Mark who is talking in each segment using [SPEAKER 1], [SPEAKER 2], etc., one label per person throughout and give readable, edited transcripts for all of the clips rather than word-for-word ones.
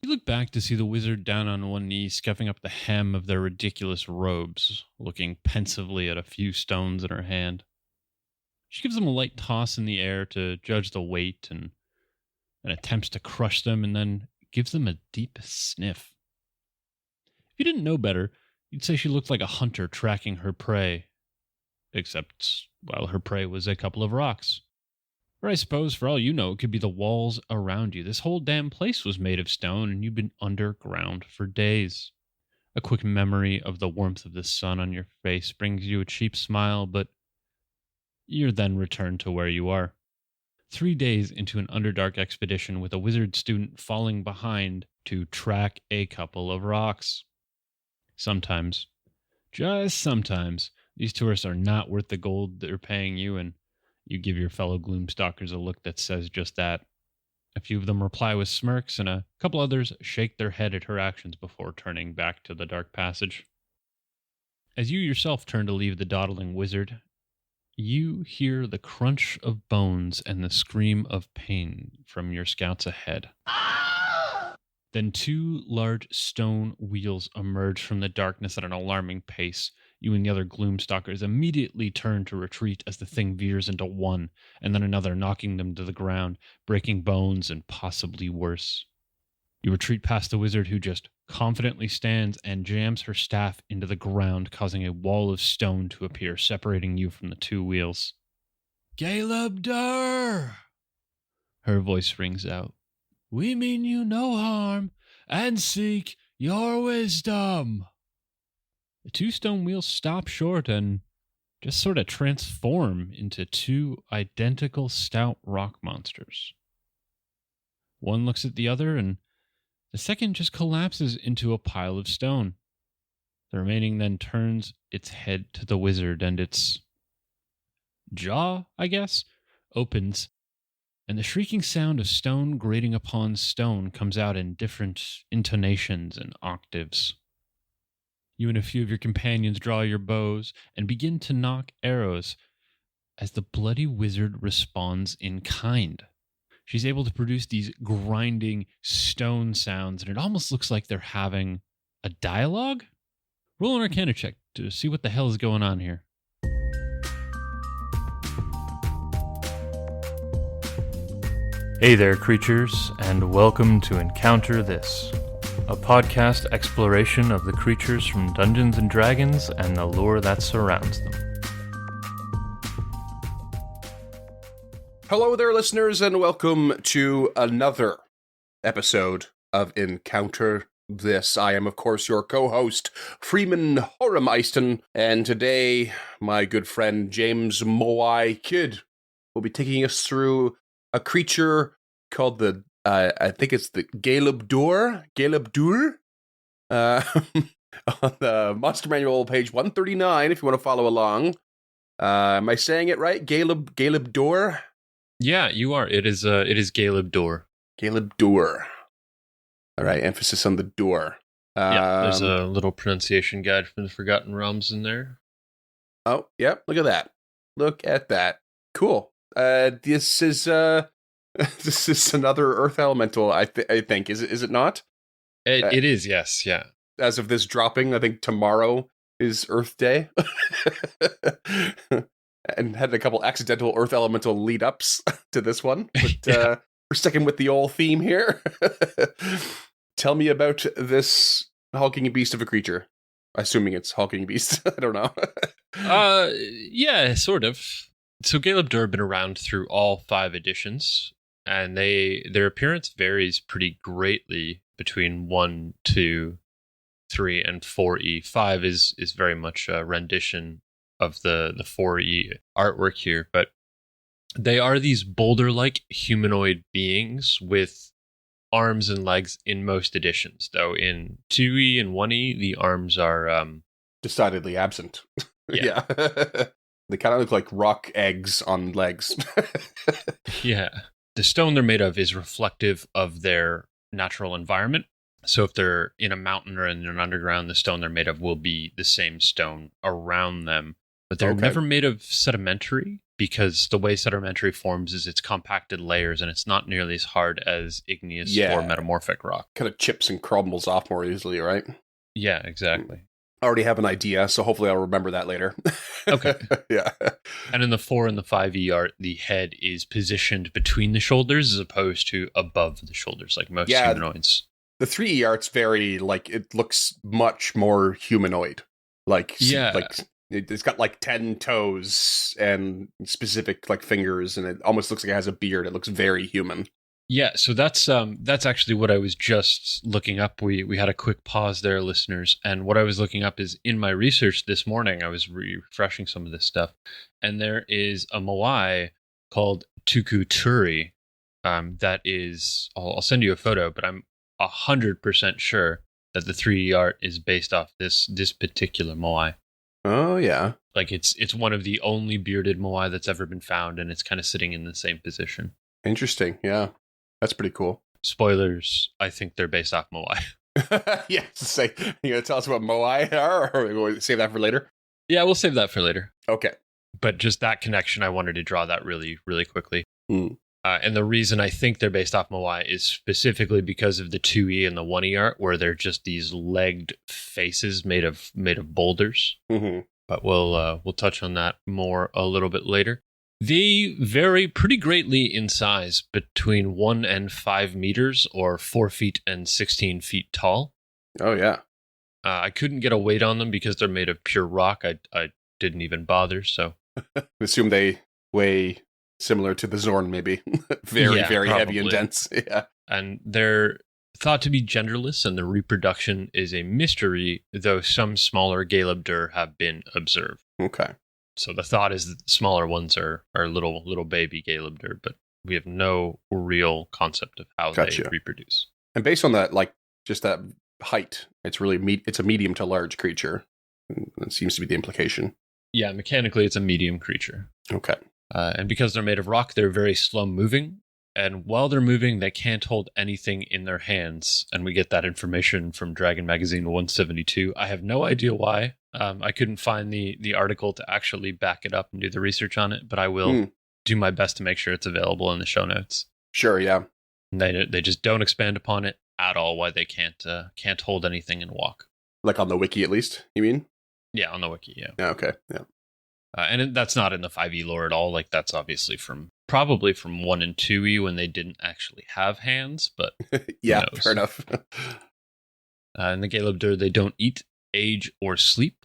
[SPEAKER 1] You look back to see the wizard down on one knee, scuffing up the hem of their ridiculous robes, looking pensively at a few stones in her hand. She gives them a light toss in the air to judge the weight and attempts to crush them, and then gives them a deep sniff. If you didn't know better, you'd say she looked like a hunter tracking her prey, except, well, her prey was a couple of rocks. Or I suppose, for all you know, it could be the walls around you. This whole damn place was made of stone, and you've been underground for days. A quick memory of the warmth of the sun on your face brings you a cheap smile, but you're then returned to where you are. 3 days into an Underdark expedition with a wizard student falling behind to track a couple of rocks. Sometimes, just sometimes, these tourists are not worth the gold they're paying you, and you give your fellow Gloomstalkers a look that says just that. A few of them reply with smirks, and a couple others shake their head at her actions before turning back to the dark passage. As you yourself turn to leave the dawdling wizard, you hear the crunch of bones and the scream of pain from your scouts ahead. Then 2 large stone wheels emerge from the darkness at an alarming pace. You and the other Gloomstalkers immediately turn to retreat as the thing veers into one, and then another, knocking them to the ground, breaking bones and possibly worse. You retreat past the wizard, who just confidently stands and jams her staff into the ground, causing a wall of stone to appear, separating you from the 2 wheels. "Galeb Duhr!" her voice rings out. "We mean you no harm, and seek your wisdom." The 2 stone wheels stop short and just sort of transform into 2 identical stout rock monsters. One looks at the other, and the second just collapses into a pile of stone. The remaining then turns its head to the wizard, and its jaw, I guess, opens, and the shrieking sound of stone grating upon stone comes out in different intonations and octaves. You and a few of your companions draw your bows and begin to knock arrows as the bloody wizard responds in kind. She's able to produce these grinding stone sounds, and it almost looks like they're having a dialogue. Roll an Arcana check to see what the hell is going on here. Hey there, creatures, and welcome to Encounter This, a podcast exploration of the creatures from Dungeons & Dragons and the lore that surrounds them.
[SPEAKER 2] Hello there, listeners, and welcome to another episode of Encounter This. I am, of course, your co-host, Freeman Horemeisten, and today, my good friend James Moai Kidd will be taking us through a creature called I think it's the Galeb Duhr. On the Monster Manual, page 139, if you want to follow along. Am I saying it right? Galeb Duhr?
[SPEAKER 1] Yeah, you are. It is Galeb Duhr.
[SPEAKER 2] Galeb Duhr. All right, emphasis on the door.
[SPEAKER 1] Yeah, there's a little pronunciation guide from the Forgotten Realms in there.
[SPEAKER 2] Oh, yeah, look at that. Look at that. Cool. This is this is another Earth Elemental, I think. Is it not?
[SPEAKER 1] It is, yes, yeah.
[SPEAKER 2] As of this dropping, I think tomorrow is Earth Day. And had a couple accidental Earth Elemental lead-ups to this one. But
[SPEAKER 1] Yeah.
[SPEAKER 2] We're sticking with the old theme here. Tell me about this hulking beast of a creature. Assuming it's hulking beast. I don't know.
[SPEAKER 1] Yeah, sort of. So Galeb Duhr have been around through all 5 editions, and their appearance varies pretty greatly between 1, 2, 3, and 4E. 5 is very much a rendition of the 4E artwork here, but they are these boulder-like humanoid beings with arms and legs in most editions, though in 2E and 1E, the arms are
[SPEAKER 2] decidedly absent.
[SPEAKER 1] Yeah.
[SPEAKER 2] They kind of look like rock eggs on legs.
[SPEAKER 1] Yeah. The stone they're made of is reflective of their natural environment. So if they're in a mountain or in an underground, the stone they're made of will be the same stone around them. But they're never made of sedimentary because the way sedimentary forms is it's compacted layers and it's not nearly as hard as igneous or metamorphic rock.
[SPEAKER 2] Kind of chips and crumbles off more easily, right?
[SPEAKER 1] Yeah, exactly.
[SPEAKER 2] I already have an idea, so hopefully I'll remember that later.
[SPEAKER 1] Okay.
[SPEAKER 2] Yeah.
[SPEAKER 1] And in the 4 and the 5e art, the head is positioned between the shoulders as opposed to above the shoulders, like most humanoids.
[SPEAKER 2] The 3e art's very, like, it looks much more humanoid. Like, like it's got like 10 toes and specific like fingers, and it almost looks like it has a beard. It looks very human.
[SPEAKER 1] Yeah, so that's actually what I was just looking up. We had a quick pause there, listeners, and what I was looking up is in my research this morning. I was refreshing some of this stuff, and there is a moai called Tukuturi. That is, I'll send you a photo, but I'm 100% sure that the 3D art is based off this particular moai.
[SPEAKER 2] Oh yeah,
[SPEAKER 1] like it's one of the only bearded moai that's ever been found, and it's kind of sitting in the same position.
[SPEAKER 2] Interesting, yeah. That's pretty cool.
[SPEAKER 1] Spoilers, I think they're based off moai.
[SPEAKER 2] Yeah, say, you gonna tell us what moai are, or we'll save that for later?
[SPEAKER 1] Yeah, we'll save that for later.
[SPEAKER 2] Okay.
[SPEAKER 1] But just that connection, I wanted to draw that really, really quickly.
[SPEAKER 2] Mm.
[SPEAKER 1] And the reason I think they're based off moai is specifically because of the 2E and the 1E art, where they're just these legged faces made of boulders.
[SPEAKER 2] Mm-hmm.
[SPEAKER 1] But we'll touch on that more a little bit later. They vary pretty greatly in size, between 1 and 5 meters, or 4 feet and 16 feet tall.
[SPEAKER 2] Oh, yeah.
[SPEAKER 1] I couldn't get a weight on them because they're made of pure rock. I didn't even bother, so.
[SPEAKER 2] I assume they weigh similar to the Zorn, maybe. Very
[SPEAKER 1] probably.
[SPEAKER 2] Heavy and dense. Yeah.
[SPEAKER 1] And they're thought to be genderless, and their reproduction is a mystery, though some smaller Galeb Duhr have been observed.
[SPEAKER 2] Okay.
[SPEAKER 1] So the thought is that the smaller ones are little baby Galeb Duhr, but we have no real concept of how they reproduce.
[SPEAKER 2] And based on that, like, just that height, it's really it's a medium to large creature. That seems to be the implication.
[SPEAKER 1] Yeah, mechanically, it's a medium creature.
[SPEAKER 2] Okay.
[SPEAKER 1] And because they're made of rock, they're very slow moving. And while they're moving, they can't hold anything in their hands. And we get that information from Dragon Magazine 172. I have no idea why. I couldn't find the article to actually back it up and do the research on it, but I will do my best to make sure it's available in the show notes.
[SPEAKER 2] Sure, yeah.
[SPEAKER 1] And they just don't expand upon it at all, why they can't hold anything and walk.
[SPEAKER 2] Like on the wiki, at least, you mean?
[SPEAKER 1] Yeah, on the wiki, yeah.
[SPEAKER 2] Yeah, okay, yeah.
[SPEAKER 1] And that's not in the 5e lore at all. Like, that's obviously probably from 1 and 2e when they didn't actually have hands, but
[SPEAKER 2] yeah, fair enough.
[SPEAKER 1] In the Galeb Duhr, they don't eat, age, or sleep.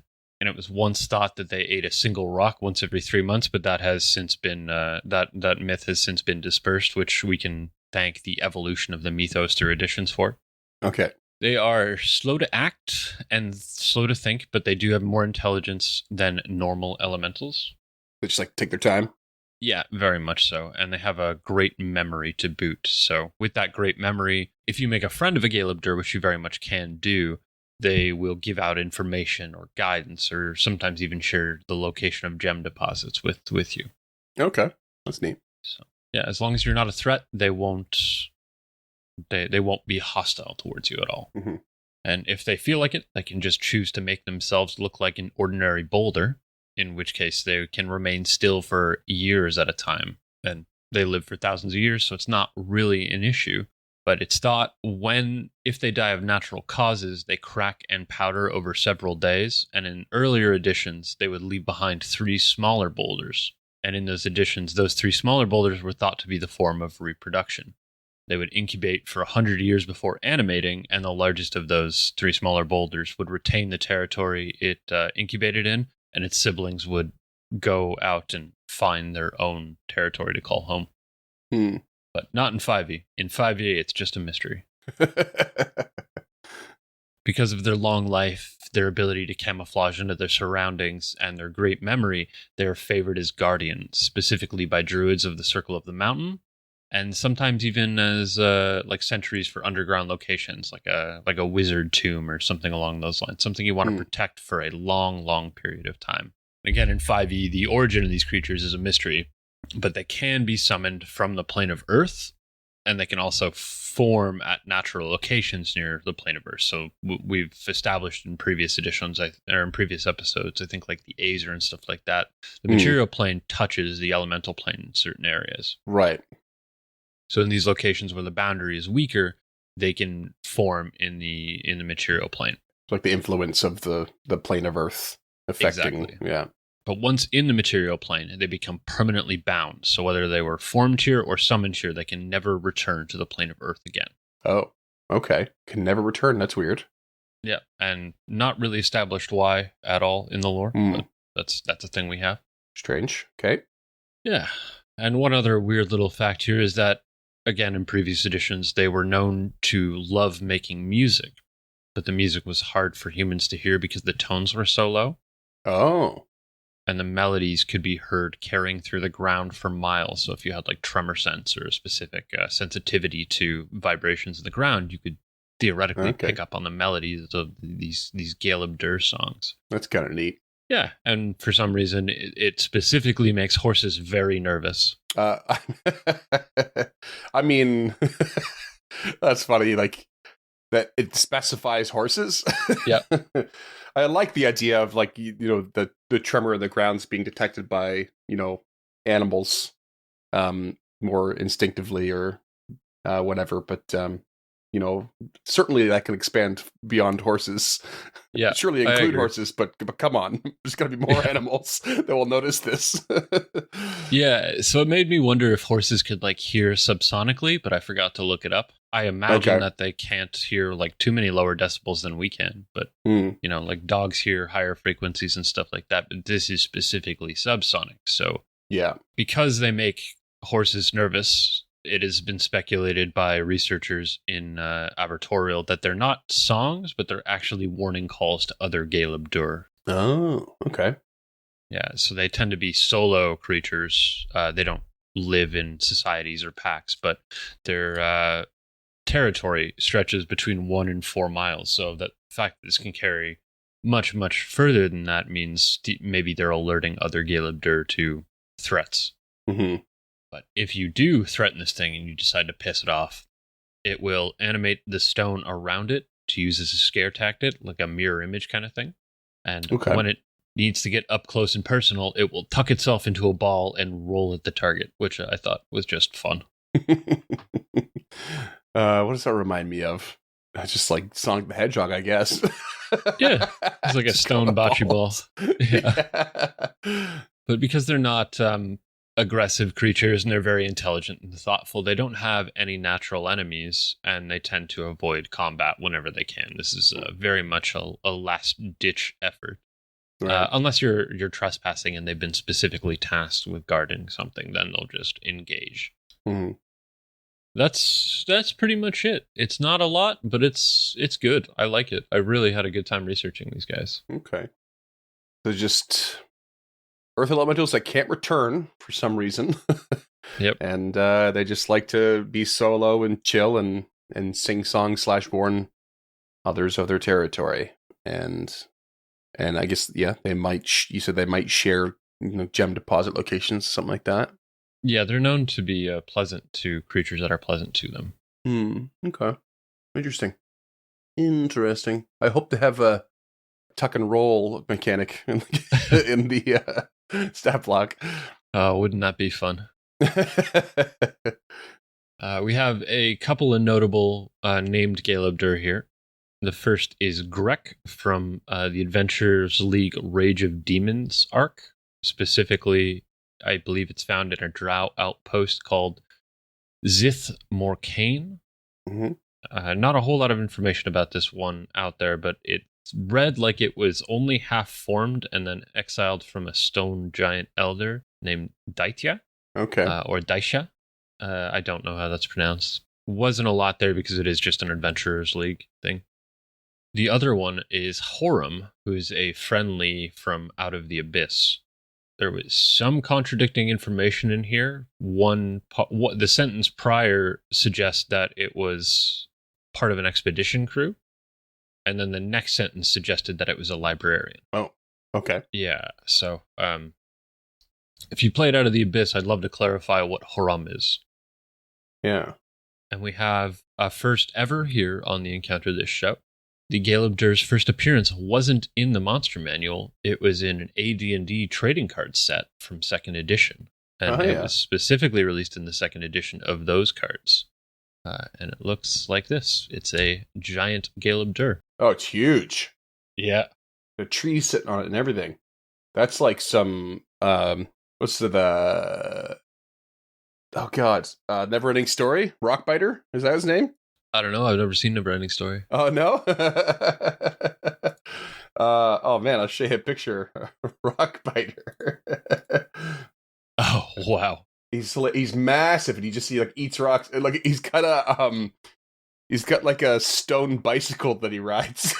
[SPEAKER 1] And it was once thought that they ate a single rock once every 3 months, but that has since been that myth has since been dispersed, which we can thank the evolution of the Mythos Duhr editions for.
[SPEAKER 2] Okay.
[SPEAKER 1] They are slow to act and slow to think, but they do have more intelligence than normal elementals.
[SPEAKER 2] They just like take their time?
[SPEAKER 1] Yeah, very much so. And they have a great memory to boot. So with that great memory, if you make a friend of a Galeb Duhr, which you very much can do, they will give out information or guidance, or sometimes even share the location of gem deposits with you.
[SPEAKER 2] Okay, that's neat.
[SPEAKER 1] So yeah, as long as you're not a threat, they won't be hostile towards you at all.
[SPEAKER 2] Mm-hmm.
[SPEAKER 1] And if they feel like it, they can just choose to make themselves look like an ordinary boulder, in which case they can remain still for years at a time. And they live for thousands of years, so it's not really an issue. But it's thought if they die of natural causes, they crack and powder over several days. And in earlier editions, they would leave behind 3 smaller boulders. And in those editions, those 3 smaller boulders were thought to be the form of reproduction. They would incubate for 100 years before animating, and the largest of those 3 smaller boulders would retain the territory it incubated in, and its siblings would go out and find their own territory to call home. But not in 5e. In 5e, it's just a mystery. Because of their long life, their ability to camouflage into their surroundings, and their great memory, they are favored as guardians, specifically by druids of the Circle of the Mountain, and sometimes even as like sentries for underground locations, like a wizard tomb or something along those lines, something you want to protect for a long, long period of time. Again, in 5e, the origin of these creatures is a mystery, but they can be summoned from the plane of Earth, And they can also form at natural locations near the plane of Earth. So we've established in previous editions, or in previous episodes, I think like the Azer and stuff like that, the material plane touches the elemental plane in certain areas.
[SPEAKER 2] Right.
[SPEAKER 1] So in these locations where the boundary is weaker, they can form in the material plane.
[SPEAKER 2] Like the influence of the plane of Earth affecting.
[SPEAKER 1] Exactly.
[SPEAKER 2] Yeah.
[SPEAKER 1] But once in the material plane, they become permanently bound. So whether they were formed here or summoned here, they can never return to the plane of Earth again.
[SPEAKER 2] Oh, okay. Can never return. That's weird.
[SPEAKER 1] Yeah, and not really established why at all in the lore, but that's a thing we have.
[SPEAKER 2] Strange. Okay.
[SPEAKER 1] Yeah, and one other weird little fact here is that, again, in previous editions, they were known to love making music, but the music was hard for humans to hear because the tones were so low.
[SPEAKER 2] Oh.
[SPEAKER 1] And the melodies could be heard carrying through the ground for miles. So if you had like tremor sense or a specific sensitivity to vibrations of the ground, you could theoretically pick up on the melodies of these Galeb Duhr songs.
[SPEAKER 2] That's kind of neat.
[SPEAKER 1] Yeah, and for some reason, it specifically makes horses very nervous.
[SPEAKER 2] I mean, that's funny. Like that, it specifies horses.
[SPEAKER 1] Yeah.
[SPEAKER 2] I like the idea of like the tremor in the grounds being detected by animals more instinctively or whatever, but certainly that can expand beyond horses.
[SPEAKER 1] Yeah,
[SPEAKER 2] surely include horses, but come on, there's got to be more animals that will notice this.
[SPEAKER 1] Yeah, so it made me wonder if horses could like hear subsonically, but I forgot to look it up. I imagine that they can't hear like too many lower decibels than we can, but like dogs hear higher frequencies and stuff like that, but this is specifically subsonic. So
[SPEAKER 2] yeah,
[SPEAKER 1] because they make horses nervous, it has been speculated by researchers in Abertorial that they're not songs, but they're actually warning calls to other Galeb Duhr.
[SPEAKER 2] Oh, okay.
[SPEAKER 1] Yeah, so they tend to be solo creatures. They don't live in societies or packs, but their territory stretches between 1 and 4 miles. So the fact that this can carry much, much further than that means maybe they're alerting other Galeb Duhr to threats.
[SPEAKER 2] Mm-hmm.
[SPEAKER 1] But if you do threaten this thing and you decide to piss it off, it will animate the stone around it to use as a scare tactic, like a mirror image kind of thing. And when it needs to get up close and personal, it will tuck itself into a ball and roll at the target, which I thought was just fun.
[SPEAKER 2] What does that remind me of? Just like Sonic the Hedgehog, I guess.
[SPEAKER 1] Yeah, it's like a stone bocce ball. Yeah. But because they're not aggressive creatures and they're very intelligent and thoughtful, they don't have any natural enemies, and they tend to avoid combat whenever they can. This is very much a last-ditch effort. Right. Unless you're trespassing and they've been specifically tasked with guarding something, then they'll just engage.
[SPEAKER 2] Mm-hmm.
[SPEAKER 1] That's pretty much it. It's not a lot, but it's good. I like it. I really had a good time researching these guys.
[SPEAKER 2] Okay. They're just Earth elementals that can't return for some reason.
[SPEAKER 1] Yep.
[SPEAKER 2] And they just like to be solo and chill and sing songs / warn others of their territory. And I guess, they might, you said they might share, gem deposit locations, something like that.
[SPEAKER 1] Yeah, they're known to be pleasant to creatures that are pleasant to them.
[SPEAKER 2] Okay. Interesting. I hope they have a tuck and roll mechanic in the stat block.
[SPEAKER 1] Wouldn't that be fun? We have a couple of notable named Galeb Duhr here. The first is Grek from the Adventures League Rage of Demons arc. Specifically, I believe it's found in a drow outpost called Zith Morcaine.
[SPEAKER 2] Mm-hmm.
[SPEAKER 1] Not a whole lot of information about this one out there, but it's read like it was only half formed and then exiled from a stone giant elder named Daitya.
[SPEAKER 2] Okay.
[SPEAKER 1] Or Daisha. I don't know how that's pronounced. Wasn't a lot there because it is just an Adventurers League thing. The other one is Horum, who's a friendly from Out of the Abyss. There was some contradicting information in here. The sentence prior suggests that it was part of an expedition crew, and then the next sentence suggested that it was a librarian.
[SPEAKER 2] Oh, okay.
[SPEAKER 1] Yeah, so if you played Out of the Abyss, I'd love to clarify what Horum is.
[SPEAKER 2] Yeah.
[SPEAKER 3] And we have a first ever here on the Encounter This show. The Galeb Duhr's first appearance wasn't in the Monster Manual. It was in an AD&D trading card set from 2nd edition. And it was specifically released in the 2nd edition of those cards. And it looks like this. It's a giant Galeb Duhr.
[SPEAKER 2] Oh, it's huge.
[SPEAKER 3] Yeah.
[SPEAKER 2] The tree sitting on it and everything. That's like some, what's the oh god, Neverending Story? Rockbiter? Is that his name?
[SPEAKER 3] I don't know. I've never seen Neverending Story.
[SPEAKER 2] Oh, no? Oh, man, I'll show you a picture. Rockbiter.
[SPEAKER 3] Oh, wow.
[SPEAKER 2] He's massive, and you just see, like, eats rocks. Like, he's got like a stone bicycle that he rides.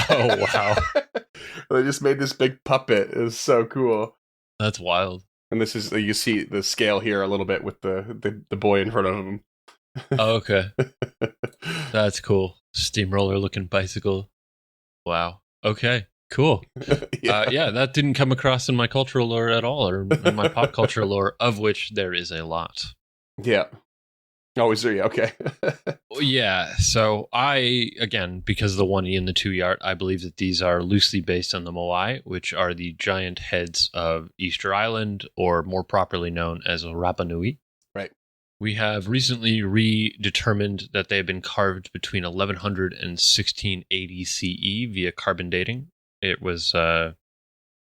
[SPEAKER 3] Oh, wow.
[SPEAKER 2] They just made this big puppet. It was so cool.
[SPEAKER 3] That's wild.
[SPEAKER 2] And this is, you see the scale here a little bit with the boy in front of him.
[SPEAKER 3] Oh, okay. That's cool. Steamroller looking bicycle. Wow. Okay. Cool. Yeah, that didn't come across in my cultural lore at all, or in my pop culture lore, of which there is a lot.
[SPEAKER 2] Yeah. Oh, is there? Yeah, okay.
[SPEAKER 3] Yeah, so I, again, because of the 1E and the 2E art, I believe that these are loosely based on the Moai, which are the giant heads of Easter Island, or more properly known as Rapa Nui.
[SPEAKER 2] Right.
[SPEAKER 3] We have recently redetermined that they have been carved between 1100 and 1680 CE via carbon dating. It was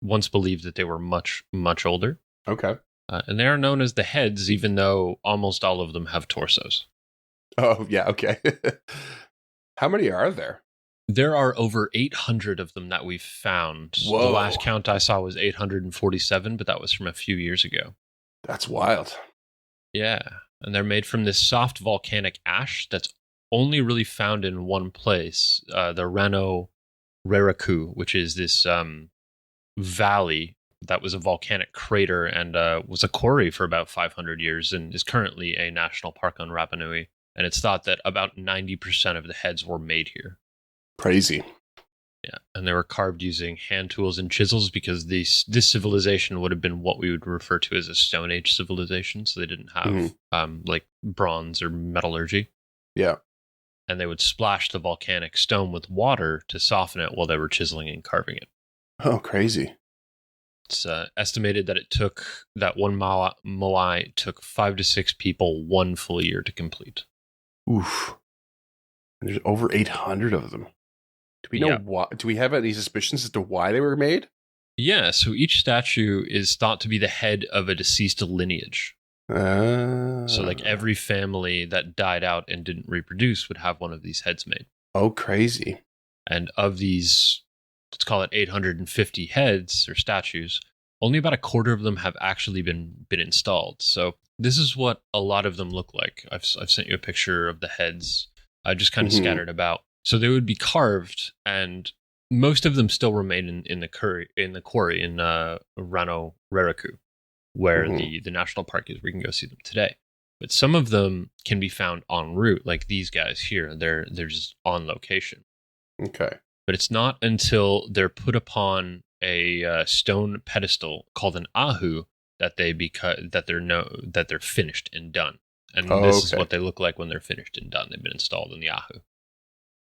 [SPEAKER 3] once believed that they were much, much older.
[SPEAKER 2] Okay.
[SPEAKER 3] And they are known as the heads, even though almost all of them have torsos.
[SPEAKER 2] Oh, yeah, okay. How many are there?
[SPEAKER 3] There are over 800 of them that we've found.
[SPEAKER 2] Whoa.
[SPEAKER 3] The last count I saw was 847, but that was from a few years ago.
[SPEAKER 2] That's wild.
[SPEAKER 3] Yeah, and they're made from this soft volcanic ash that's only really found in one place, the Rano Reraku, which is this valley that was a volcanic crater and was a quarry for about 500 years and is currently a national park on Rapa Nui. And it's thought that about 90% of the heads were made here.
[SPEAKER 2] Crazy.
[SPEAKER 3] Yeah, and they were carved using hand tools and chisels because this civilization would have been what we would refer to as a Stone Age civilization. So they didn't have like bronze or metallurgy.
[SPEAKER 2] Yeah.
[SPEAKER 3] And they would splash the volcanic stone with water to soften it while they were chiseling and carving it.
[SPEAKER 2] Oh, crazy.
[SPEAKER 3] It's estimated that it took, that one Moai took 5 to 6 people 1 full year to complete.
[SPEAKER 2] Oof. There's over 800 of them. Do we know why? Do we have any suspicions as to why they were made?
[SPEAKER 3] Yeah, so each statue is thought to be the head of a deceased lineage. So like every family that died out and didn't reproduce would have one of these heads made.
[SPEAKER 2] Oh, crazy.
[SPEAKER 3] And of these, let's call it 850 heads or statues, only about a quarter of them have actually been installed. So this is what a lot of them look like. I've sent you a picture of the heads, just kind of scattered about. So they would be carved, and most of them still remain in the quarry in Rano Reraku, where the national park is. We can go see them today. But some of them can be found en route, like these guys here. They're just on location.
[SPEAKER 2] Okay.
[SPEAKER 3] But it's not until they're put upon a stone pedestal called an ahu that they're finished and done. And this is what they look like when they're finished and done. They've been installed in the ahu.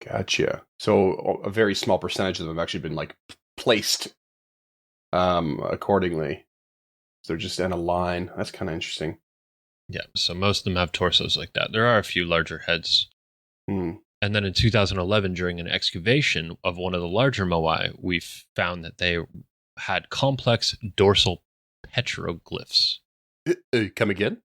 [SPEAKER 2] Gotcha. So a very small percentage of them have actually been like placed accordingly. So they're just in a line. That's kind of interesting.
[SPEAKER 3] Yeah. So most of them have torsos like that. There are a few larger heads.
[SPEAKER 2] Mm.
[SPEAKER 3] And then in 2011, during an excavation of one of the larger moai, we found that they had complex dorsal petroglyphs.
[SPEAKER 2] Come again?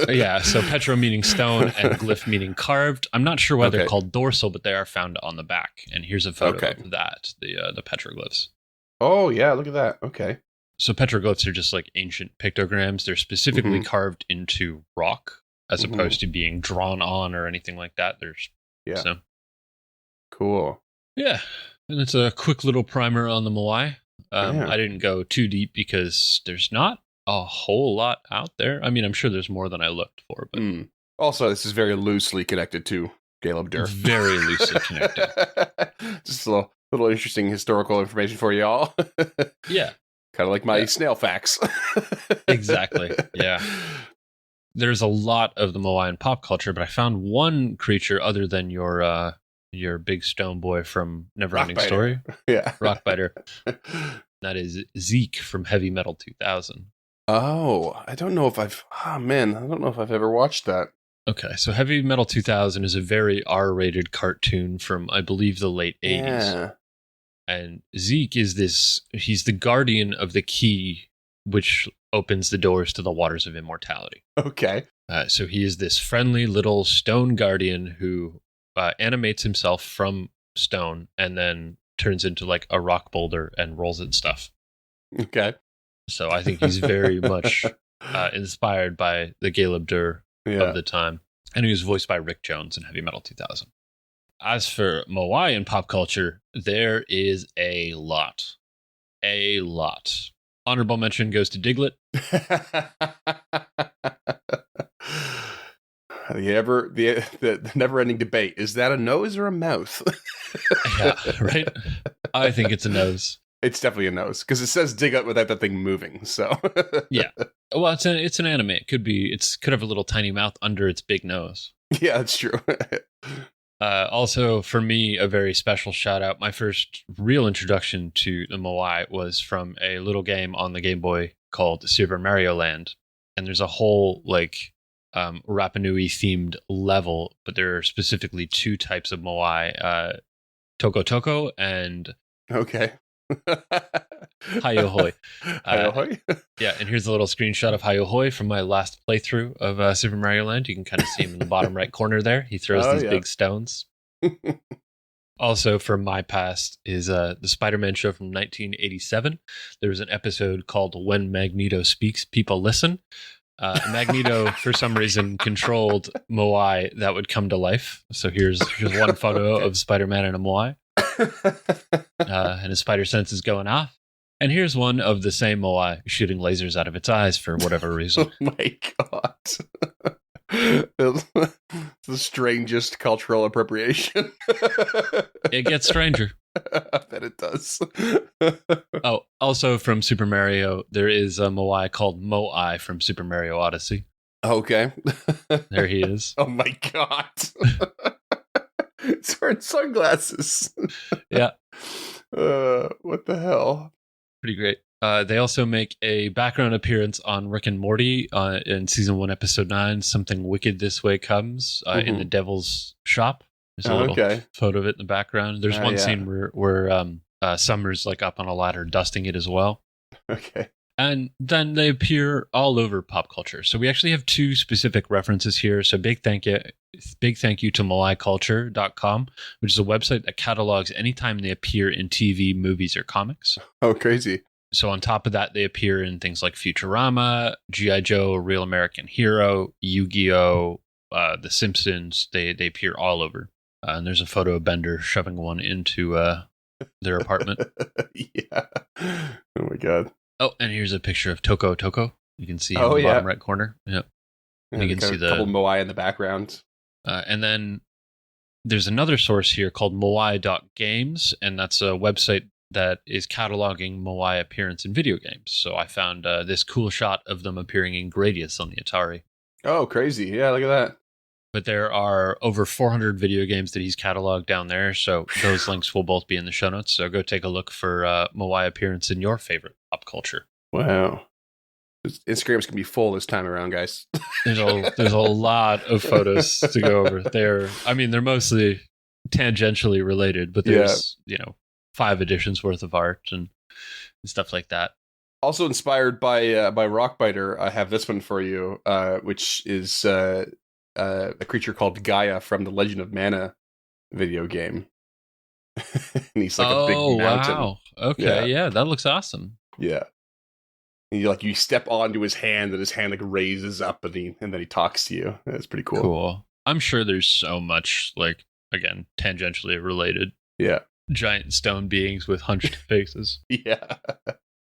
[SPEAKER 3] Yeah, so petro meaning stone and glyph meaning carved. I'm not sure why they're called dorsal, but they are found on the back. And here's a photo of that, the petroglyphs.
[SPEAKER 2] Oh, yeah, look at that. Okay.
[SPEAKER 3] So petroglyphs are just like ancient pictograms. They're specifically carved into rock as opposed to being drawn on or anything like that. So.
[SPEAKER 2] Cool.
[SPEAKER 3] Yeah, and it's a quick little primer on the moai. I didn't go too deep because there's not a whole lot out there. I mean, I'm sure there's more than I looked for, but
[SPEAKER 2] also this is very loosely connected to Galeb Duhr.
[SPEAKER 3] Very loosely connected.
[SPEAKER 2] Just a little interesting historical information for y'all.
[SPEAKER 3] Yeah.
[SPEAKER 2] Kind of like my snail facts.
[SPEAKER 3] Exactly. Yeah. there's a lot of the Moai in pop culture, but I found one creature other than your big stone boy from Neverending
[SPEAKER 2] Rockbiter.
[SPEAKER 3] Story,
[SPEAKER 2] Yeah.
[SPEAKER 3] Rockbiter. That is Zeke from Heavy Metal 2000.
[SPEAKER 2] Oh, I don't know if I don't know if I've ever watched that.
[SPEAKER 3] Okay, so Heavy Metal 2000 is a very R-rated cartoon from, I believe, the late 80s.
[SPEAKER 2] Yeah.
[SPEAKER 3] And Zeke he's the guardian of the key which opens the doors to the waters of immortality.
[SPEAKER 2] Okay.
[SPEAKER 3] So he is this friendly little stone guardian who animates himself from stone and then turns into like a rock boulder and rolls it stuff.
[SPEAKER 2] Okay.
[SPEAKER 3] So I think he's very much inspired by the Galeb Duhr of the time. And he was voiced by Rick Jones in Heavy Metal 2000. As for Moai in pop culture, there is a lot. A lot. Honorable mention goes to Diglett.
[SPEAKER 2] The never-ending debate. Is that a nose or a mouth?
[SPEAKER 3] Yeah, right? I think it's a nose.
[SPEAKER 2] It's definitely a nose because it says dig up without that thing moving. So
[SPEAKER 3] yeah, well, it's an anime. It could have a little tiny mouth under its big nose.
[SPEAKER 2] Yeah, that's true.
[SPEAKER 3] Also, for me, a very special shout out. My first real introduction to the Moai was from a little game on the Game Boy called Super Mario Land, and there's a whole like Rapa Nui themed level, but there are specifically two types of Moai: Toko Toko and
[SPEAKER 2] okay.
[SPEAKER 3] Hayohoi.
[SPEAKER 2] Hayohoi?
[SPEAKER 3] Yeah, and here's a little screenshot of Hayohoi from my last playthrough of Super Mario Land. You can kind of see him in the bottom right corner there. He throws these big stones. Also, from my past is the Spider-Man show from 1987. There was an episode called When Magneto Speaks, People Listen. Magneto, for some reason, controlled Moai that would come to life. So here's one photo of Spider-Man and a Moai. And his spider sense is going off. And here's one of the same Moai shooting lasers out of its eyes for whatever reason.
[SPEAKER 2] Oh my god. It's the strangest cultural appropriation.
[SPEAKER 3] It gets stranger.
[SPEAKER 2] I bet it does.
[SPEAKER 3] Oh, also from Super Mario, there is a Moai called Moai from Super Mario Odyssey.
[SPEAKER 2] Okay.
[SPEAKER 3] There he is.
[SPEAKER 2] Oh my god. It's wearing sunglasses.
[SPEAKER 3] Yeah.
[SPEAKER 2] What the hell?
[SPEAKER 3] Pretty great. They also make a background appearance on Rick and Morty in season 1, episode 9. Something wicked this way comes in the Devil's Shop. There's a little photo of it in the background. There's one scene where Summer's like up on a ladder dusting it as well.
[SPEAKER 2] Okay.
[SPEAKER 3] And then they appear all over pop culture. So we actually have two specific references here. So big thank you to moaiculture.com, which is a website that catalogs anytime they appear in TV, movies, or comics.
[SPEAKER 2] Oh, crazy.
[SPEAKER 3] So on top of that, they appear in things like Futurama, G.I. Joe, Real American Hero, Yu-Gi-Oh!, The Simpsons. They appear all over. And there's a photo of Bender shoving one into their apartment.
[SPEAKER 2] Yeah. Oh my god.
[SPEAKER 3] Oh, and here's a picture of Toko Toko. You can see in the bottom right corner. Yep.
[SPEAKER 2] And
[SPEAKER 3] you can see
[SPEAKER 2] a couple Moai in the background.
[SPEAKER 3] And then there's another source here called moai.games, and that's a website that is cataloging Moai appearance in video games. So I found this cool shot of them appearing in Gradius on the Atari.
[SPEAKER 2] Oh, crazy. Yeah, look at that.
[SPEAKER 3] But there are over 400 video games that he's cataloged down there, so those links will both be in the show notes. So go take a look for Moai appearance in your favorite pop culture.
[SPEAKER 2] Wow. Instagram's gonna be full this time around, guys.
[SPEAKER 3] There's a lot of photos to go over. They're mostly tangentially related, but there's 5 editions worth of art and stuff like that.
[SPEAKER 2] Also inspired by Rockbiter, I have this one for you, which is a creature called Gaia from the Legend of Mana video game. And he's like a big mountain.
[SPEAKER 3] Wow. Okay, yeah, that looks awesome.
[SPEAKER 2] Yeah. And you step onto his hand and his hand like raises up and then he talks to you. That's pretty cool.
[SPEAKER 3] Cool. I'm sure there's so much, like, again, tangentially related.
[SPEAKER 2] Yeah.
[SPEAKER 3] Giant stone beings with hunched faces.
[SPEAKER 2] Yeah.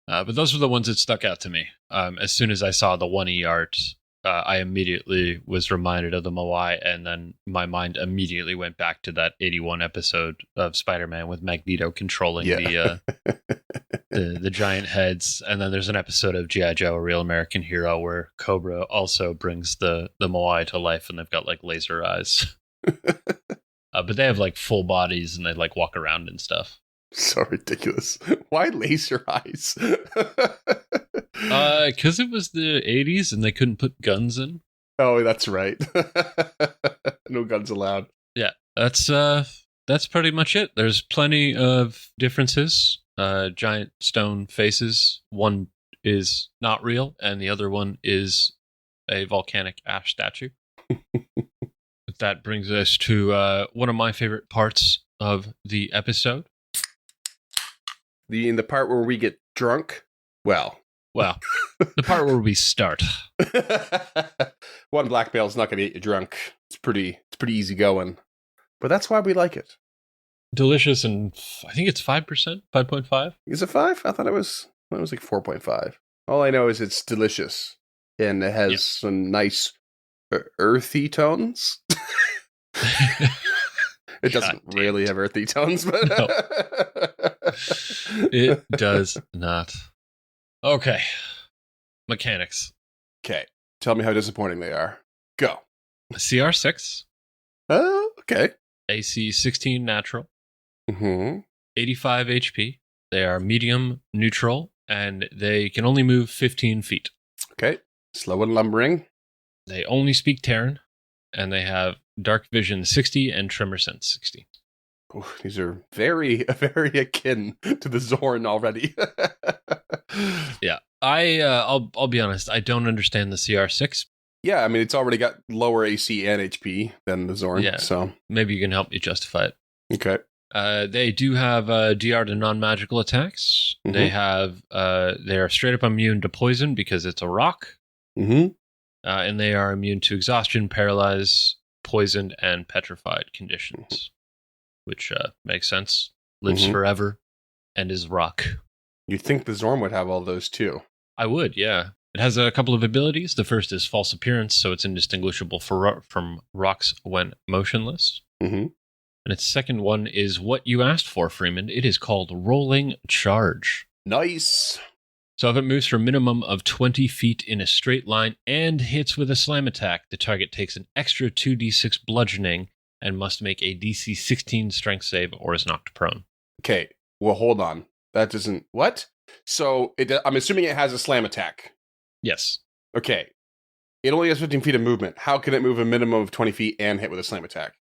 [SPEAKER 3] But those were the ones that stuck out to me. As soon as I saw the 1E art, I immediately was reminded of the Moai, and then my mind immediately went back to that 81 episode of Spider-Man with Magneto controlling the the giant heads. And then there's an episode of G.I. Joe, A Real American Hero, where Cobra also brings the Moai to life, and they've got like laser eyes. But they have like full bodies, and they like walk around and stuff.
[SPEAKER 2] So ridiculous. Why laser eyes?
[SPEAKER 3] Because it was the 80s and they couldn't put guns in.
[SPEAKER 2] Oh, that's right. No guns allowed.
[SPEAKER 3] Yeah, that's pretty much it. There's plenty of differences. Giant stone faces. One is not real, and the other one is a volcanic ash statue. That brings us to one of my favorite parts of the episode.
[SPEAKER 2] The part where we get drunk? Well,
[SPEAKER 3] the part where we start.
[SPEAKER 2] One black bale's not going to get you drunk. It's pretty easy going. But that's why we like it.
[SPEAKER 3] Delicious, and I think it's 5%, 5.5.
[SPEAKER 2] Is it 5? I thought it was like 4.5. All I know is it's delicious. And it has some nice earthy tones. It doesn't really have earthy tones, but
[SPEAKER 3] no. It does not. Okay. Mechanics.
[SPEAKER 2] Okay. Tell me how disappointing they are. Go.
[SPEAKER 3] CR6.
[SPEAKER 2] Oh, okay.
[SPEAKER 3] AC 16 natural.
[SPEAKER 2] Mm-hmm.
[SPEAKER 3] 85 HP. They are medium neutral, and they can only move 15 feet.
[SPEAKER 2] Okay. Slow and lumbering.
[SPEAKER 3] They only speak Terran, and they have dark vision 60 and tremor sense 60.
[SPEAKER 2] Ooh, these are very, very akin to the Zorn already.
[SPEAKER 3] Yeah. I'll be honest, I don't understand the CR6.
[SPEAKER 2] Yeah, I mean, it's already got lower AC and HP than the Zorn, so...
[SPEAKER 3] Maybe you can help me justify it.
[SPEAKER 2] Okay.
[SPEAKER 3] They do have DR to non-magical attacks. Mm-hmm. They are straight up immune to poison because it's a rock.
[SPEAKER 2] Mm-hmm.
[SPEAKER 3] And they are immune to exhaustion, paralyze, poisoned, and petrified conditions, which makes sense. Lives forever and is rock.
[SPEAKER 2] You'd think the Zorn would have all those too.
[SPEAKER 3] I would, yeah. It has a couple of abilities. The first is false appearance, so it's indistinguishable from rocks when motionless.
[SPEAKER 2] Mm-hmm.
[SPEAKER 3] And its second one is what you asked for, Freeman. It is called Rolling Charge.
[SPEAKER 2] Nice.
[SPEAKER 3] So if it moves for a minimum of 20 feet in a straight line and hits with a slam attack, the target takes an extra 2d6 bludgeoning and must make a DC 16 strength save or is knocked prone.
[SPEAKER 2] Okay, well, hold on. That doesn't... What? So I'm assuming it has a slam attack.
[SPEAKER 3] Yes.
[SPEAKER 2] Okay. It only has 15 feet of movement. How can it move a minimum of 20 feet and hit with a slam attack?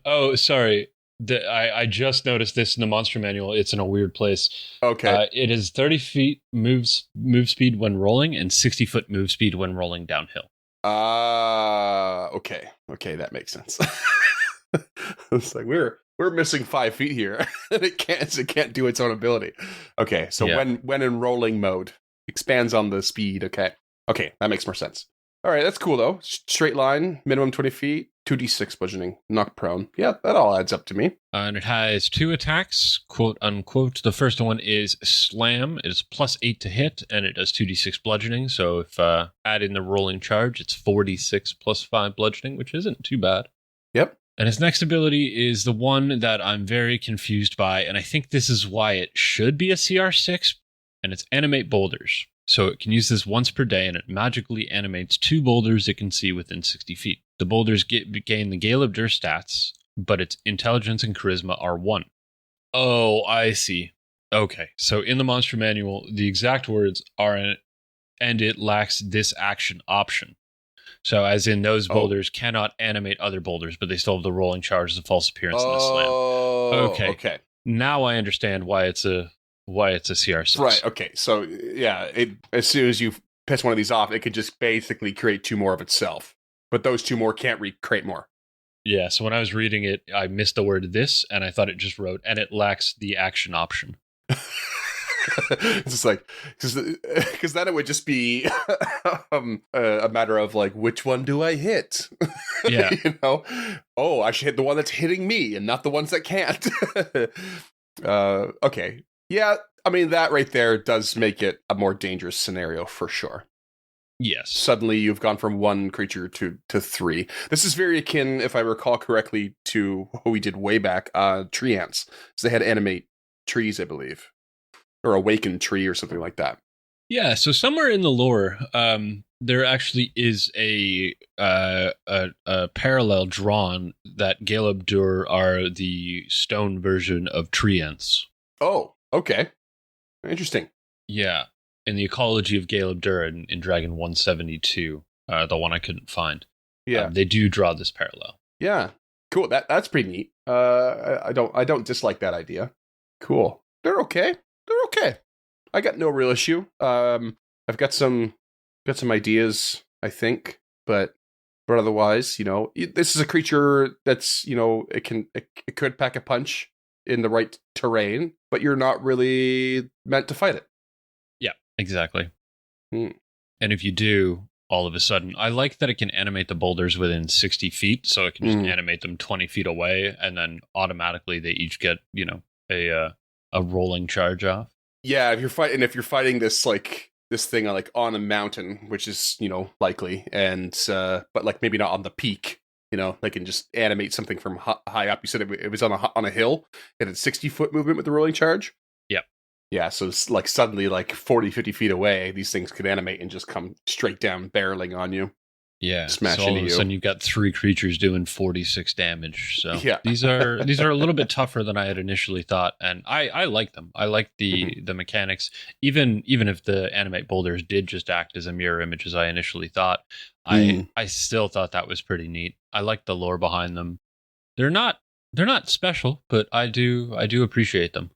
[SPEAKER 3] Oh, sorry. I just noticed this in the monster manual. It's in a weird place.
[SPEAKER 2] Okay.
[SPEAKER 3] It is 30 feet move speed when rolling and 60 foot move speed when rolling downhill.
[SPEAKER 2] Okay. Okay, that makes sense. It's like we're missing 5 feet here. It can't do its own ability. Okay, so when in rolling mode, expands on the speed. Okay, that makes more sense. All right, that's cool though. Straight line, minimum 20 feet, 2d6 bludgeoning, knock prone. Yeah, that all adds up to me.
[SPEAKER 3] And it has 2 attacks, quote unquote. The first one is Slam. It is +8 to hit, and it does 2d6 bludgeoning. So if add in the rolling charge, it's 4d6 +5 bludgeoning, which isn't too bad.
[SPEAKER 2] Yep.
[SPEAKER 3] And his next ability is the one that I'm very confused by, and I think this is why it should be a CR6, and it's Animate Boulders. So it can use this once per day, and it magically animates 2 boulders it can see within 60 feet. The boulders gain the Galeb Duhr stats, but its intelligence and charisma are 1. Oh, I see. Okay, so in the monster manual, the exact words are, and it lacks this action option. So as in those boulders cannot animate other boulders, but they still have the rolling charge, the false appearance, and the slam. Okay. Now I understand why it's a CR6.
[SPEAKER 2] Right, okay. So, yeah, as soon as you piss one of these off, it can just basically create 2 more of itself. But those 2 more can't create more.
[SPEAKER 3] Yeah, so when I was reading it, I missed the word this, and I thought it just wrote, and it lacks the action option.
[SPEAKER 2] It's just like, because then it would just be a matter of like, which one do I hit?
[SPEAKER 3] Yeah.
[SPEAKER 2] I should hit the one that's hitting me and not the ones that can't. Okay. Yeah, I mean, that right there does make it a more dangerous scenario for sure.
[SPEAKER 3] Yes.
[SPEAKER 2] Suddenly you've gone from 1 creature to 3. This is very akin, if I recall correctly, to what we did way back, tree ants. So they had animate trees, I believe. or awakened tree or something like that.
[SPEAKER 3] Yeah, so somewhere in the lore, there actually is a parallel drawn that Galeb Duhr are the stone version of tree ents.
[SPEAKER 2] Oh, okay. Interesting.
[SPEAKER 3] Yeah, in the ecology of Galeb Duhr in Dragon 172, the one I couldn't find.
[SPEAKER 2] Yeah.
[SPEAKER 3] They do draw this parallel.
[SPEAKER 2] Yeah. Cool. That's pretty neat. I don't dislike that idea. Cool. They're okay. They're okay. I got no real issue. I've got some ideas, I think, but otherwise, this is a creature that's, it could pack a punch in the right terrain, but you're not really meant to fight it.
[SPEAKER 3] Yeah, exactly.
[SPEAKER 2] Hmm.
[SPEAKER 3] And if you do, all of a sudden, I like that it can animate the boulders within 60 feet, so it can just animate them 20 feet away, and then automatically they each get, a rolling charge off.
[SPEAKER 2] Yeah, if you're fighting this thing on a mountain, which is likely, and but maybe not on the peak, they can just animate something from high up. You said it was on a hill. It had 60-foot movement with the rolling charge.
[SPEAKER 3] Yep.
[SPEAKER 2] Yeah, so it's suddenly 40, 50 feet away, these things could animate and just come straight down, barreling on you.
[SPEAKER 3] Yeah,
[SPEAKER 2] smash
[SPEAKER 3] so all
[SPEAKER 2] into
[SPEAKER 3] of a
[SPEAKER 2] you.
[SPEAKER 3] sudden you've got 3 creatures doing 46 damage. So
[SPEAKER 2] yeah.
[SPEAKER 3] these are a little bit tougher than I had initially thought, and I like them. I like the mechanics, even if the animate boulders did just act as a mirror image as I initially thought. I still thought that was pretty neat. I like the lore behind them. They're not special, but I do appreciate them.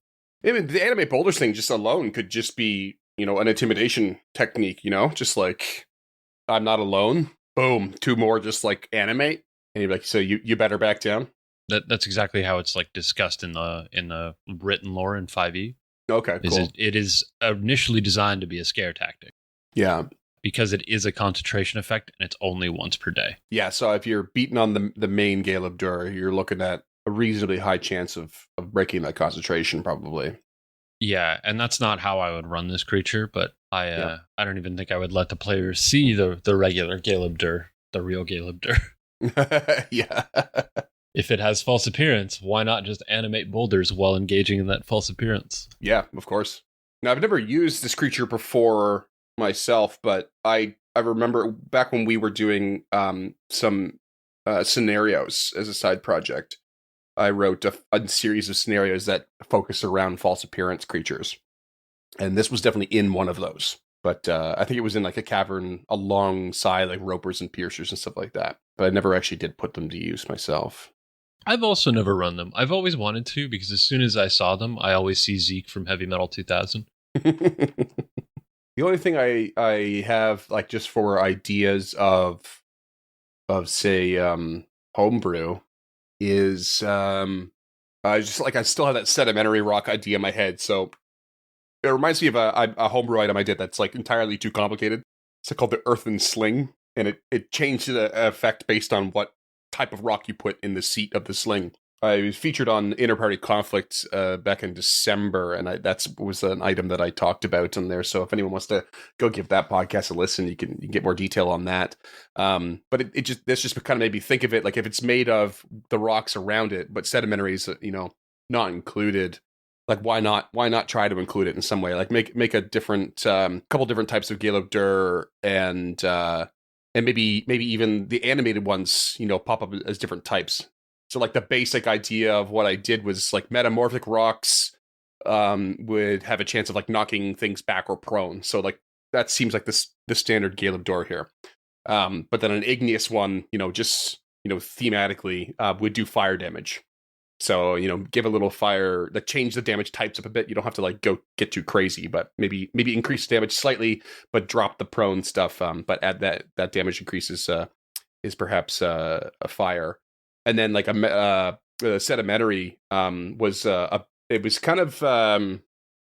[SPEAKER 2] I mean, the animate boulders thing just alone could just be an intimidation technique. Just I'm not alone. Boom, 2 more just animate, and you're like, so you better back down.
[SPEAKER 3] That's exactly how it's discussed in the written lore in 5e.
[SPEAKER 2] Okay, cool.
[SPEAKER 3] It is initially designed to be a scare tactic.
[SPEAKER 2] Yeah,
[SPEAKER 3] because it is a concentration effect and it's only once per day.
[SPEAKER 2] Yeah, so if you're beating on the main Galeb Duhr, you're looking at a reasonably high chance of breaking that concentration, probably.
[SPEAKER 3] Yeah, and that's not how I would run this creature, but I don't even think I would let the players see the regular Galeb Duhr, the real Galeb Duhr.
[SPEAKER 2] Yeah.
[SPEAKER 3] If it has false appearance, why not just animate boulders while engaging in that false appearance?
[SPEAKER 2] Yeah, of course. Now, I've never used this creature before myself, but I remember back when we were doing some scenarios as a side project, I wrote a series of scenarios that focus around false appearance creatures. And this was definitely in one of those. But I think it was in a cavern alongside ropers and piercers and stuff like that. But I never actually did put them to use myself.
[SPEAKER 3] I've also never run them. I've always wanted to, because as soon as I saw them, I always see Zeke from Heavy Metal 2000.
[SPEAKER 2] The only thing I have just for ideas of say homebrew is I still have that sedimentary rock idea in my head. So it reminds me of a homebrew item I did that's entirely too complicated. It's called the Earthen Sling, and it changed the effect based on what type of rock you put in the seat of the sling. I was featured on Interparty Conflict back in December, and that was an item that I talked about in there. So if anyone wants to go give that podcast a listen, you can get more detail on that. But this just kind of made me think of it if it's made of the rocks around it, but sedimentary is not included. Why not try to include it in some way? Make a different couple different types of Galeb Duhr and maybe even the animated ones pop up as different types. So the basic idea of what I did was metamorphic rocks would have a chance of knocking things back or prone. So that seems like the standard Galeb Duhr here. But then an igneous one, just thematically would do fire damage. So give a little fire, change the damage types up a bit. You don't have to go get too crazy, but maybe increase damage slightly, but drop the prone stuff. But add that damage increases is perhaps a fire. And then a sedimentary was it was kind of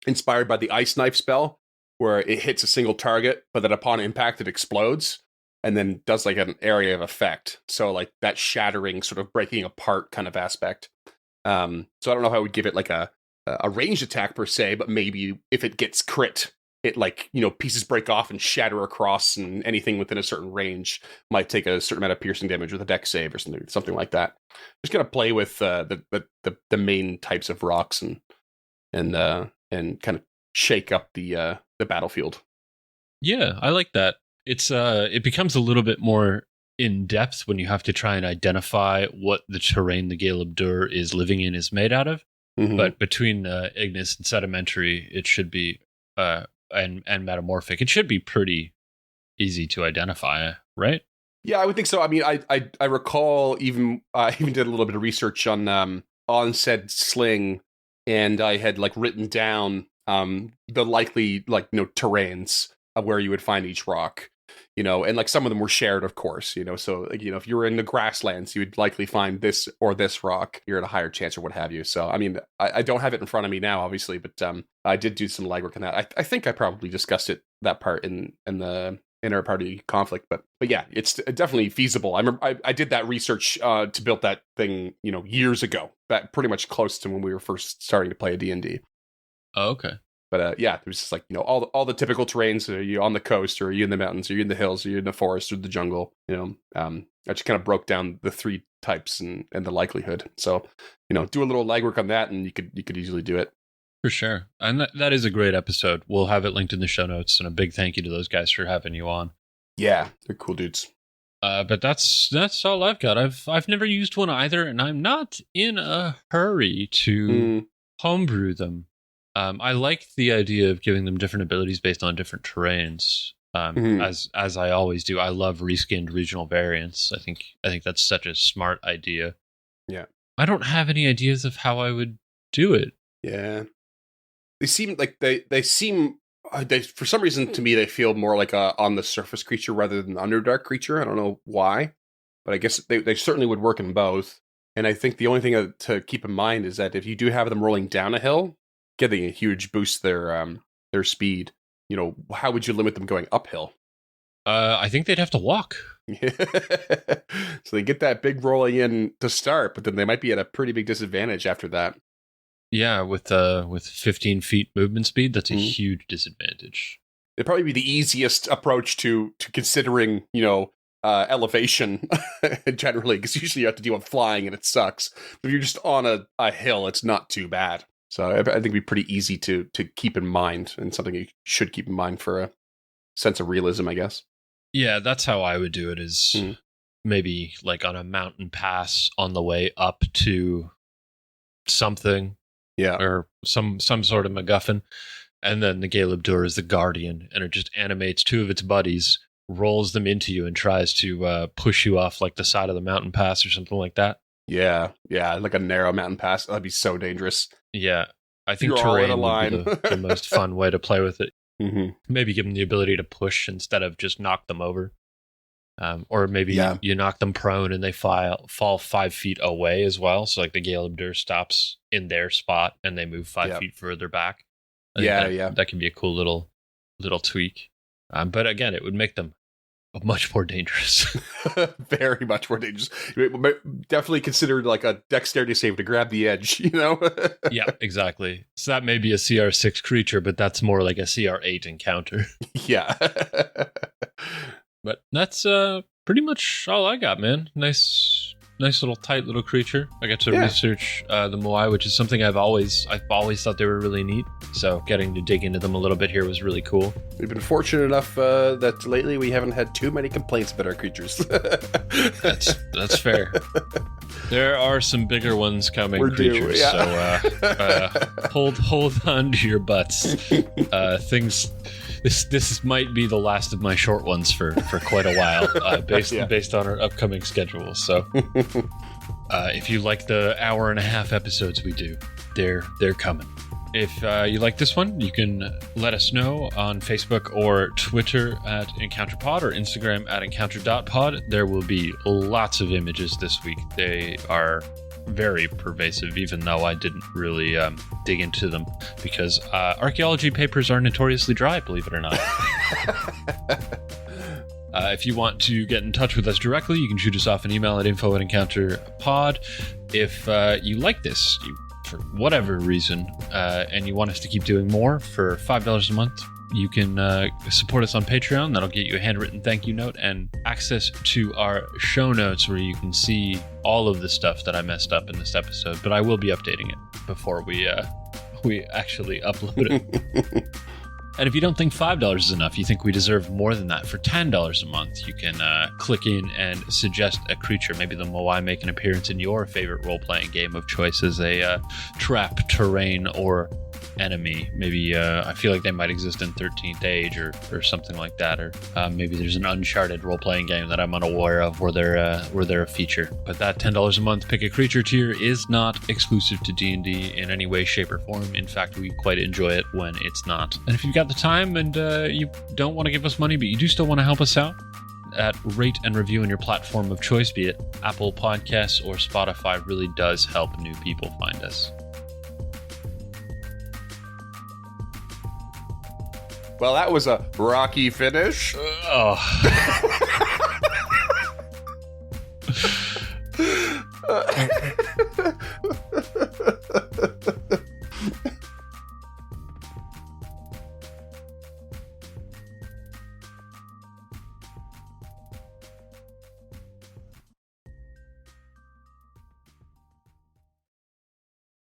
[SPEAKER 2] inspired by the ice knife spell, where it hits a single target, but then upon impact it explodes and then does an area of effect. So that shattering, sort of breaking apart kind of aspect. So I don't know if I would give it a ranged attack per se, but maybe if it gets crit, it pieces break off and shatter across, and anything within a certain range might take a certain amount of piercing damage with a dex save or something like that. Just gonna play with the main types of rocks and kind of shake up the battlefield.
[SPEAKER 3] Yeah, I like that. It becomes a little bit more in depth when you have to try and identify what the terrain the Galeb Duhr is living in is made out of.
[SPEAKER 2] Mhm.
[SPEAKER 3] But between igneous and sedimentary, it should be and metamorphic, it should be pretty easy to identify, right?
[SPEAKER 2] Yeah, I would think so. I mean, I recall even I even did a little bit of research on said sling, and I had like written down the likely terrains of where you would find each rock, and like some of them were shared, of course, so like, if you were in the grasslands, you would likely find this or this rock. You're at a higher chance or what have you. So I mean, I don't have it in front of me now, obviously, but I did do some legwork on that. I think I probably discussed that part in the inter-party conflict, but yeah, it's definitely feasible. I remember I did that research to build that thing, years ago, but pretty much close to when we were first starting to play a D&D.
[SPEAKER 3] Oh, okay.
[SPEAKER 2] But yeah, it was just like, all the typical terrains. Are you on the coast, or are you in the mountains, or are you in the hills, or are you in the forest or the jungle? I just kind of broke down the three types and the likelihood. So, do a little legwork on that, and you could easily do it.
[SPEAKER 3] For sure. And that is a great episode. We'll have it linked in the show notes, and a big thank you to those guys for having you on.
[SPEAKER 2] Yeah, they're cool dudes.
[SPEAKER 3] But that's all I've got. I've never used one either, and I'm not in a hurry to homebrew them. I like the idea of giving them different abilities based on different terrains. As I always do. I love reskinned regional variants. I think that's such a smart idea.
[SPEAKER 2] Yeah.
[SPEAKER 3] I don't have any ideas of how I would do it.
[SPEAKER 2] Yeah. They seem like they for some reason, to me, they feel more like a on the surface creature rather than an Underdark creature. I don't know why, but I guess they certainly would work in both. And I think the only thing to keep in mind is that if you do have them rolling down a hill, getting a huge boost their speed, how would you limit them going uphill?
[SPEAKER 3] I think they'd have to walk.
[SPEAKER 2] So they get that big rolling in to start, but then they might be at a pretty big disadvantage after that.
[SPEAKER 3] Yeah, with 15 feet movement speed, that's a huge disadvantage.
[SPEAKER 2] It'd probably be the easiest approach to considering, elevation generally, because usually you have to deal with flying and it sucks. But if you're just on a hill, it's not too bad. So I think it'd be pretty easy to keep in mind, and something you should keep in mind for a sense of realism, I guess.
[SPEAKER 3] Yeah, that's how I would do it, is maybe like on a mountain pass on the way up to something.
[SPEAKER 2] Yeah.
[SPEAKER 3] Or some sort of MacGuffin. And then the Galeb Duhr is the guardian, and it just animates two of its buddies, rolls them into you, and tries to push you off like the side of the mountain pass or something like that.
[SPEAKER 2] Yeah, like a narrow mountain pass. That'd be so dangerous.
[SPEAKER 3] Yeah, I think
[SPEAKER 2] You're
[SPEAKER 3] terrain would be the most fun way to play with it.
[SPEAKER 2] Mm-hmm.
[SPEAKER 3] Maybe give them the ability to push instead of just knock them over. Or maybe you knock them prone and they fall 5 feet away as well. So like the Galeb Duhr stops in their spot and they move 5 feet further back. That could be a cool little tweak. But again, it would make them much more dangerous.
[SPEAKER 2] Very much more dangerous. Definitely considered like a dexterity save to grab the edge,
[SPEAKER 3] Yeah, exactly. So that may be a CR6 creature, but that's more like a CR8 encounter.
[SPEAKER 2] Yeah.
[SPEAKER 3] But that's pretty much all I got, man. Nice little tight little creature. I got to research the Moai, which is something I've always thought they were really neat. So getting to dig into them a little bit here was really cool.
[SPEAKER 2] We've been fortunate enough that lately we haven't had too many complaints about our creatures.
[SPEAKER 3] That's fair. There are some bigger ones coming,
[SPEAKER 2] We're
[SPEAKER 3] creatures.
[SPEAKER 2] Due, yeah.
[SPEAKER 3] So hold on to your butts. This might be the last of my short ones for quite a while, based on our upcoming schedule. So, if you like the hour and a half episodes we do, they're coming. If you like this one, you can let us know on Facebook or Twitter at EncounterPod or Instagram at encounter.pod. There will be lots of images this week. They are very pervasive, even though I didn't really dig into them, because archaeology papers are notoriously dry, believe it or not. If you want to get in touch with us directly, you can shoot us off an email at info@encounterpod. If you like this, for whatever reason, and you want us to keep doing more, for $5 a month, you can support us on Patreon. That'll get you a handwritten thank you note and access to our show notes, where you can see all of the stuff that I messed up in this episode. But I will be updating it before we we actually upload it. And if you don't think $5 is enough, you think we deserve more than that, for $10 a month, you can click in and suggest a creature. Maybe the Moai make an appearance in your favorite role-playing game of choice as a trap, terrain, or enemy. Maybe I feel like they might exist in 13th Age or something like that, or maybe there's an Uncharted role-playing game that I'm unaware of where they're a feature. But that $10 a month pick a creature tier is not exclusive to D&D in any way, shape, or form. In fact, we quite enjoy it when it's not. And if you've got the time and you don't want to give us money, but you do still want to help us out, rate and review on your platform of choice, be it Apple Podcasts or Spotify, really does help new people find us.
[SPEAKER 2] Well, that was a rocky finish.